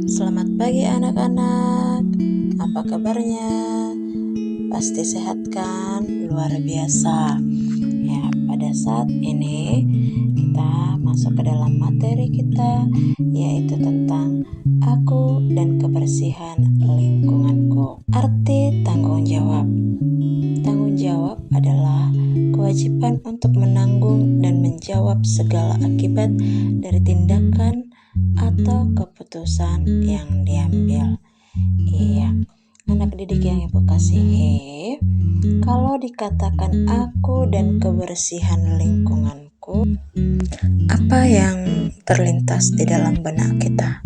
Selamat pagi anak-anak, apa kabarnya? Pasti sehat kan? Luar biasa. Ya, pada saat ini kita masuk ke dalam materi kita, yaitu tentang aku dan kebersihan lingkunganku. Arti tanggung jawab. Tanggung jawab adalah kewajiban untuk menanggung dan menjawab segala akibat dari tindakan atau keputusan yang diambil. Iya, anak didik yang ibu kasihi, kalau dikatakan aku dan kebersihan lingkunganku, apa yang terlintas di dalam benak kita?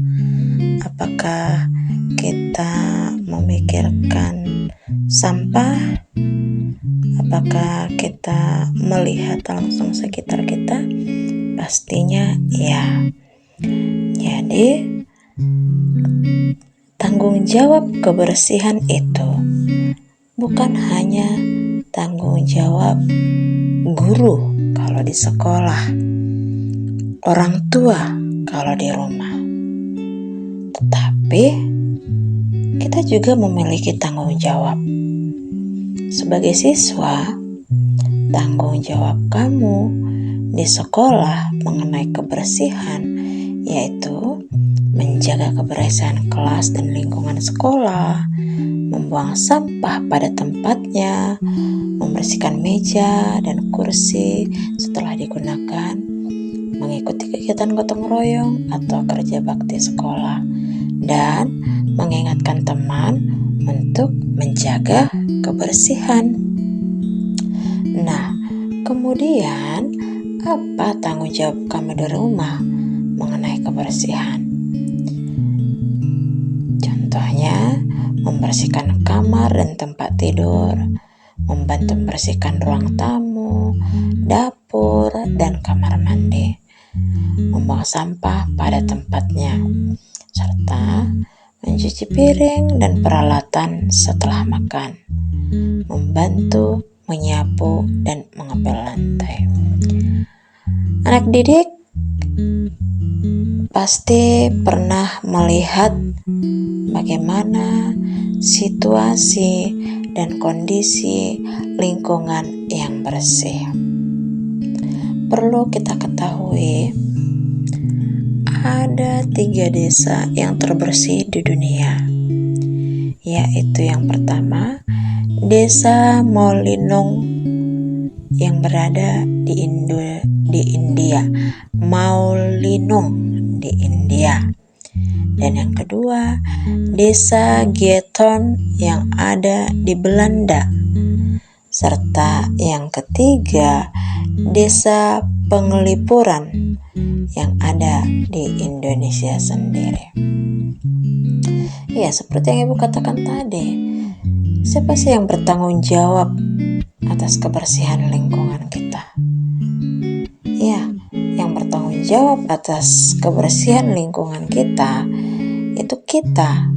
Apakah kita memikirkan sampah? Apakah kita melihat langsung sekitar kita? Pastinya ya. Jadi, tanggung jawab kebersihan itu bukan hanya tanggung jawab guru kalau di sekolah, orang tua kalau di rumah, tetapi kita juga memiliki tanggung jawab. Sebagai siswa, tanggung jawab kamu di sekolah mengenai kebersihan yaitu menjaga kebersihan kelas dan lingkungan sekolah, membuang sampah pada tempatnya, membersihkan meja dan kursi setelah digunakan, mengikuti kegiatan gotong royong atau kerja bakti sekolah, dan mengingatkan teman untuk menjaga kebersihan. Nah, kemudian apa tanggung jawab kamu di rumah mengenai kebersihan? Contohnya, membersihkan kamar dan tempat tidur, membantu membersihkan ruang tamu, dapur, dan kamar mandi, membuang sampah pada tempatnya, serta mencuci piring dan peralatan setelah makan, membantu menyapu dan mengepel lantai. Anak didik pasti pernah melihat bagaimana situasi dan kondisi lingkungan yang bersih. Perlu kita ketahui, ada 3 desa yang terbersih di dunia, yaitu yang pertama, Desa Mawlyung yang berada di India, Mawlyung di India. Dan yang kedua, Desa Giethoorn yang ada di Belanda. Serta yang ketiga, Desa Penglipuran yang ada di Indonesia sendiri. Ya, seperti yang ibu katakan tadi, siapa sih yang bertanggung jawab atas kebersihan lingkungan kita? Ya, yang bertanggung jawab atas kebersihan lingkungan kita itu kita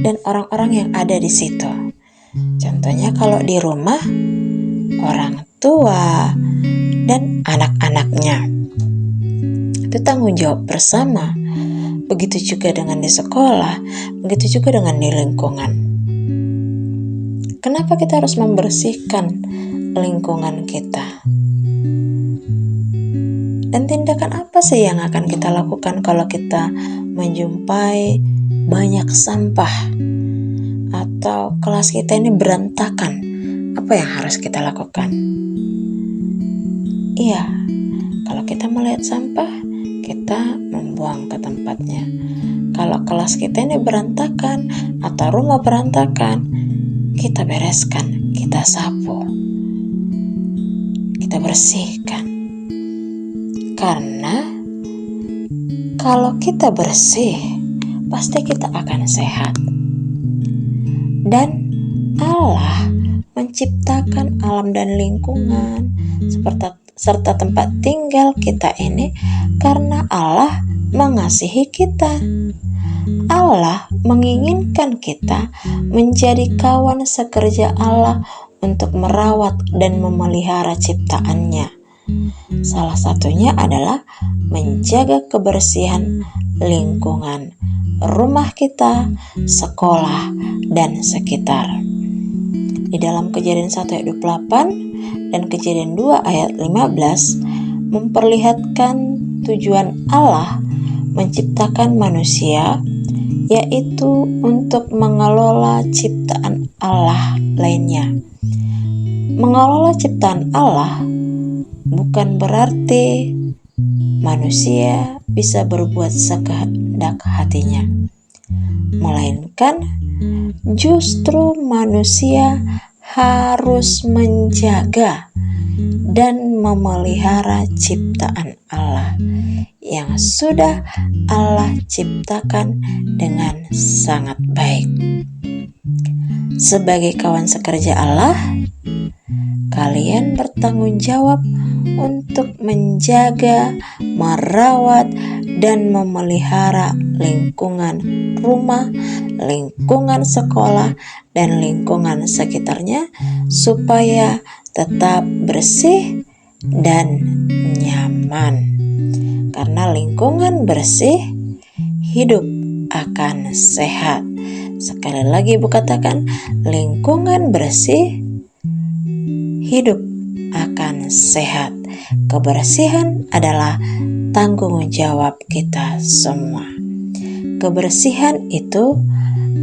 dan orang-orang yang ada di situ. Contohnya kalau di rumah, orang tua dan anak-anaknya. Itu tanggung jawab bersama. Begitu juga dengan di sekolah, begitu juga dengan di lingkungan. Kenapa kita harus membersihkan lingkungan kita? Dan tindakan apa sih yang akan kita lakukan kalau kita menjumpai banyak sampah atau kelas kita ini berantakan? Apa yang harus kita lakukan? Iya, kalau kita melihat sampah, kita membuang ke tempatnya. Kalau kelas kita ini berantakan atau rumah berantakan, kita bereskan, kita sapu, kita bersihkan. Karena kalau kita bersih, pasti kita akan sehat. Dan Allah menciptakan alam dan lingkungan serta tempat tinggal kita ini karena Allah mengasihi kita. Allah menginginkan kita menjadi kawan sekerja Allah untuk merawat dan memelihara ciptaannya. Salah satunya adalah menjaga kebersihan lingkungan rumah kita, sekolah, dan sekitar. Di dalam Kejadian 1 ayat 28 dan Kejadian 2 ayat 15 memperlihatkan tujuan Allah menciptakan manusia, yaitu untuk mengelola ciptaan Allah lainnya. Mengelola ciptaan Allah bukan berarti manusia bisa berbuat sekehendak hatinya, melainkan justru manusia harus menjaga dan memelihara ciptaan Allah yang sudah Allah ciptakan dengan sangat baik. Sebagai kawan sekerja Allah, kalian bertanggung jawab untuk menjaga, merawat, dan memelihara lingkungan rumah, lingkungan sekolah, dan lingkungan sekitarnya supaya tetap bersih dan nyaman. Karena lingkungan bersih, hidup akan sehat. Sekali lagi Ibu katakan, lingkungan bersih, hidup akan sehat. Kebersihan adalah tanggung jawab kita semua. Kebersihan itu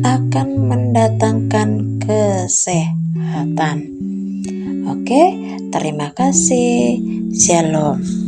akan mendatangkan kesehatan. Oke, terima kasih. Shalom.